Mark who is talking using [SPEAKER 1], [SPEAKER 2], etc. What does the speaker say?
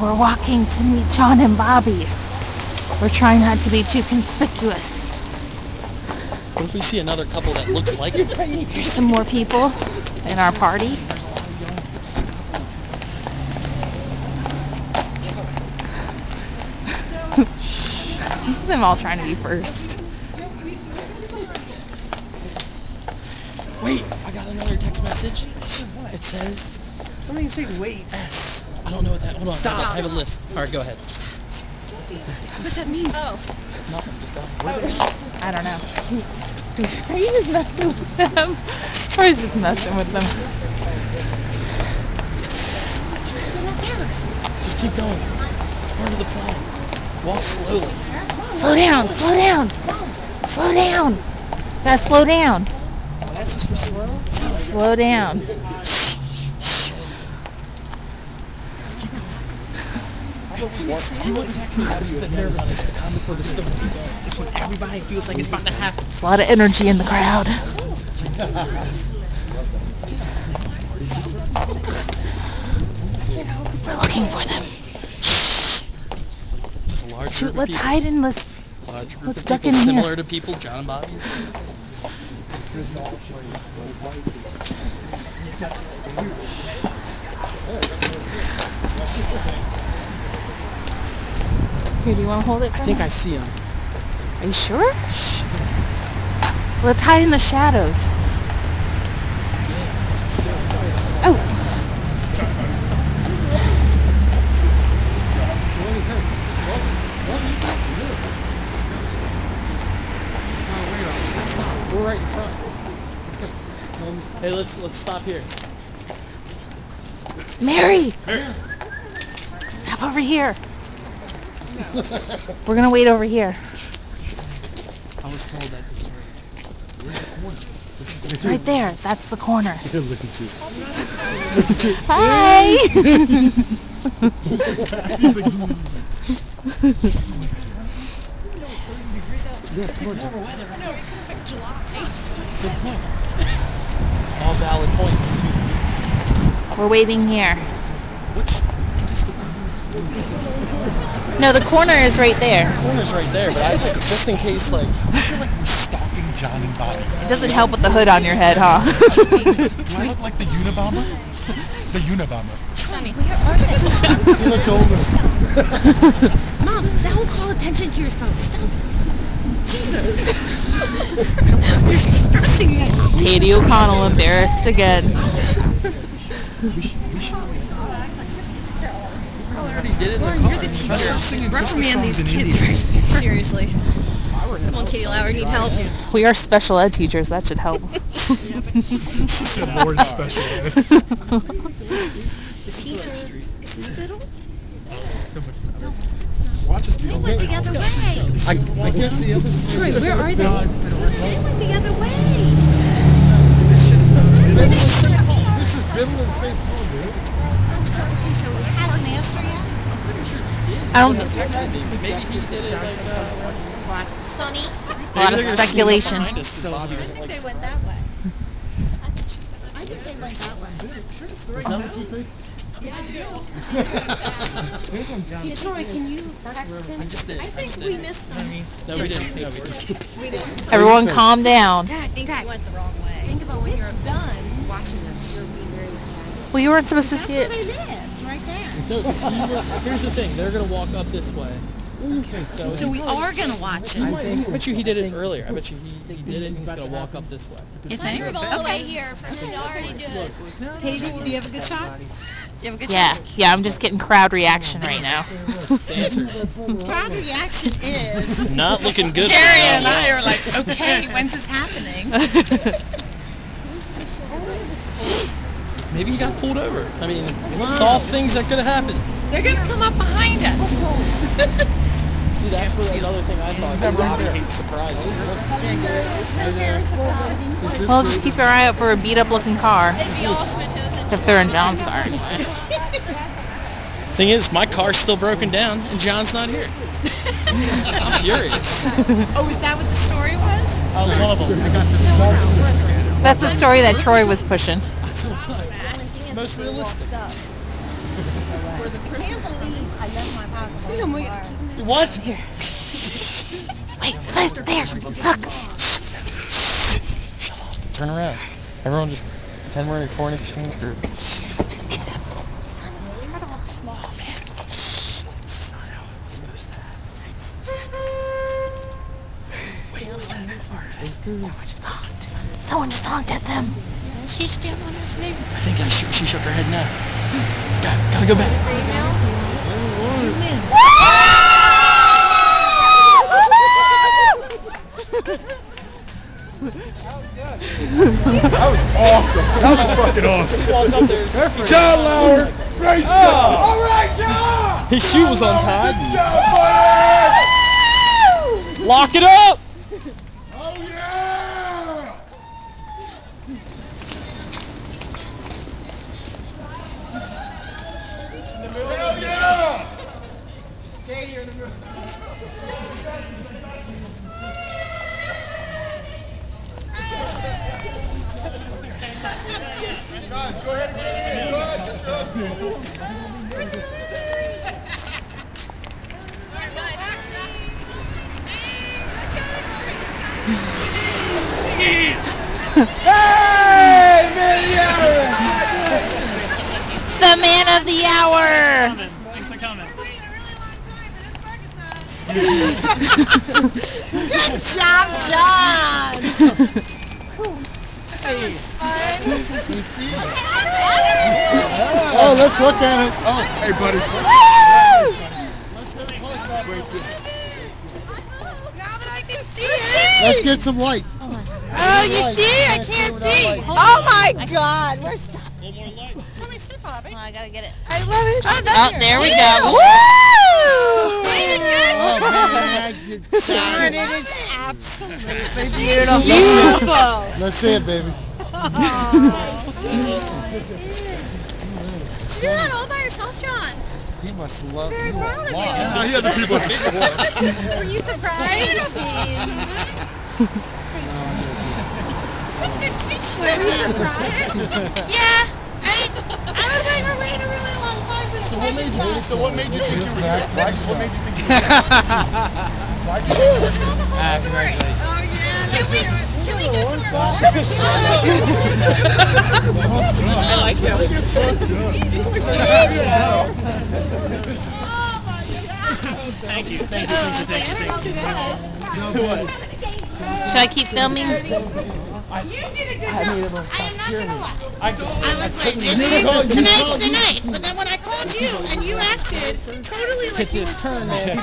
[SPEAKER 1] We're walking to meet John and Bobbie. We're trying not to be too conspicuous.
[SPEAKER 2] What if we see another couple that looks like it?
[SPEAKER 1] Here's some more people in our party. I'm all trying to be first.
[SPEAKER 2] Wait, I got another text message. It says...
[SPEAKER 3] Don't even say wait.
[SPEAKER 2] S. I don't know what that... Hold on.
[SPEAKER 3] Stop.
[SPEAKER 2] I have a list. Alright, go ahead.
[SPEAKER 3] What's that mean? Oh.
[SPEAKER 2] Nothing. Just
[SPEAKER 1] I don't know. Are you just messing with them? Or is just messing with them?
[SPEAKER 2] Just keep going. Part of the plan. Walk slowly.
[SPEAKER 1] Slow down! Slow down! Slow down! Gotta slow down.
[SPEAKER 3] Oh, that's just for slow?
[SPEAKER 1] Slow down.
[SPEAKER 2] It's when everybody feels like it's about to happen.
[SPEAKER 1] There's a lot of energy in the crowd. We're looking for them. Shoot, let's hide in this. Let's duck in here.
[SPEAKER 2] Similar to people, John and Bobbie.
[SPEAKER 1] Here, do you want to hold it for me?
[SPEAKER 2] I think I see him.
[SPEAKER 1] Are you sure? Let's hide in the shadows. Oh.
[SPEAKER 2] Stop. We're right in front. Hey, let's stop here.
[SPEAKER 1] Mary! Stop over here. We're gonna wait over here.
[SPEAKER 2] I was told that this way. Where's the corner?
[SPEAKER 1] It's right there. That's the corner.
[SPEAKER 2] Look at you.
[SPEAKER 1] Hi!
[SPEAKER 2] All valid points.
[SPEAKER 1] We're waiting here. No, the corner is right there.
[SPEAKER 2] The corner's right there, but I just in case, like...
[SPEAKER 4] I feel like we're stalking John and Bobbie.
[SPEAKER 1] It doesn't help with the hood on your head, huh?
[SPEAKER 4] Do I look like the Unabomber? The Unabomber.
[SPEAKER 3] Sonny, where are they?
[SPEAKER 2] You look older.
[SPEAKER 3] Mom, that will call attention to yourself. Stop. Jesus. You're stressing me.
[SPEAKER 1] Katie O'Connell embarrassed again.
[SPEAKER 3] Laur, you're the teacher. Reprimand these kids right seriously. Come on, Katie, Laur, need help.
[SPEAKER 1] We are special ed teachers. That should help.
[SPEAKER 4] She said more in special ed.
[SPEAKER 3] Teacher, is this fiddle?
[SPEAKER 4] Watch us the other way.
[SPEAKER 3] The other way.
[SPEAKER 4] I guess the other side.
[SPEAKER 3] Troy, where are they? They went the other way.
[SPEAKER 4] This is Biddle and St. Paul, dude.
[SPEAKER 3] Okay, so it hasn't answered yet?
[SPEAKER 1] I don't.
[SPEAKER 2] Maybe he did it like...
[SPEAKER 3] Sonny?
[SPEAKER 1] A lot of speculation.
[SPEAKER 3] I think they went that way. I think they went that way.
[SPEAKER 2] Is that what you think?
[SPEAKER 3] Yeah, I do. Hey, Troy, can you text him?
[SPEAKER 2] I just did.
[SPEAKER 3] I think we missed them.
[SPEAKER 2] No, we didn't. No, we didn't.
[SPEAKER 3] We didn't.
[SPEAKER 1] Everyone calm down.
[SPEAKER 3] Dad, I think we went the wrong way. Think about when you're done watching this. You're being very bad.
[SPEAKER 1] Well, you weren't supposed to see
[SPEAKER 3] That's
[SPEAKER 1] it.
[SPEAKER 3] where they live, right there.
[SPEAKER 2] No, here's the thing. They're going to walk up this way.
[SPEAKER 3] So we are going to watch it.
[SPEAKER 2] I bet you he did it earlier. I bet you he did it and he's going to walk up this way.
[SPEAKER 3] You think?
[SPEAKER 5] Okay. Here for him to already do it.
[SPEAKER 3] Katie, do you have a good shot? You have a good
[SPEAKER 1] Yeah,
[SPEAKER 3] shot?
[SPEAKER 1] yeah. I'm just getting crowd reaction right now.
[SPEAKER 2] The answer.
[SPEAKER 3] Crowd reaction is...
[SPEAKER 2] Not looking good.
[SPEAKER 3] Carrie and I are like, okay, when's this happening?
[SPEAKER 2] Maybe he got pulled over. I mean, it's all things that could have happened.
[SPEAKER 3] They're going to come up behind us.
[SPEAKER 2] See, that's where another thing I thought. Bobby hates surprises.
[SPEAKER 1] Well, just keep your eye out for a beat-up-looking car.
[SPEAKER 5] It'd be awesome if it was in
[SPEAKER 1] If they're in John's car, anyway.
[SPEAKER 2] Thing is, my car's still broken down and John's not here. I'm furious.
[SPEAKER 3] Oh, is that what the story was?
[SPEAKER 2] I was one of them.
[SPEAKER 1] That's the story that Troy was pushing.
[SPEAKER 2] That's most realistic.
[SPEAKER 3] Can't believe
[SPEAKER 2] What?
[SPEAKER 1] Here. Wait, there. Look.
[SPEAKER 2] Turn around. Everyone just pretend we're in a foreign exchange group.
[SPEAKER 1] Someone just honked at them.
[SPEAKER 3] She's still on his name.
[SPEAKER 2] I think she shook her head no. Gotta go back.
[SPEAKER 3] Zoom in.
[SPEAKER 4] That was awesome. That was fucking awesome. John Laur. Great job. All right, John.
[SPEAKER 2] His shoe was untied.
[SPEAKER 4] Good job, buddy.
[SPEAKER 2] Lock it up!
[SPEAKER 4] Oh, yeah. Hell yeah. Guys, go ahead and get in. Hey, man,
[SPEAKER 1] The man of the hour.
[SPEAKER 5] Thanks for coming.
[SPEAKER 3] Good job, John.
[SPEAKER 4] Oh, let's look at it. Oh, hey, buddy. Let's get a close-up right there.
[SPEAKER 3] Now that I can see it.
[SPEAKER 4] Let's get some light.
[SPEAKER 3] Oh, you see? I can't see. Oh my God. We're stuck.
[SPEAKER 2] One more light.
[SPEAKER 3] Let me see, Bobbie.
[SPEAKER 1] Oh, I gotta get it.
[SPEAKER 3] I love it. Oh,
[SPEAKER 1] Oh, there we go.
[SPEAKER 3] Woo!
[SPEAKER 4] John,
[SPEAKER 3] It is absolutely
[SPEAKER 4] beautiful. Let's see it, baby.
[SPEAKER 5] Did you do that all by yourself, John?
[SPEAKER 4] He must love
[SPEAKER 5] Very
[SPEAKER 4] you
[SPEAKER 5] proud of
[SPEAKER 4] a lot.
[SPEAKER 5] you.
[SPEAKER 4] Now, he had the people at the store.
[SPEAKER 5] Were you surprised? Were you surprised?
[SPEAKER 3] Yeah. I was like, we're waiting a really long time for this.
[SPEAKER 4] So what made you think you were What made you think you were
[SPEAKER 5] Tell the whole story. Oh, yeah. Can we go somewhere warm?
[SPEAKER 2] I like that. Thank you.
[SPEAKER 1] Should I keep filming?
[SPEAKER 3] You did a good job. I am not gonna lie. I was like, tonight's the night. But then when I called you and you acted totally like you were
[SPEAKER 2] Turn, man.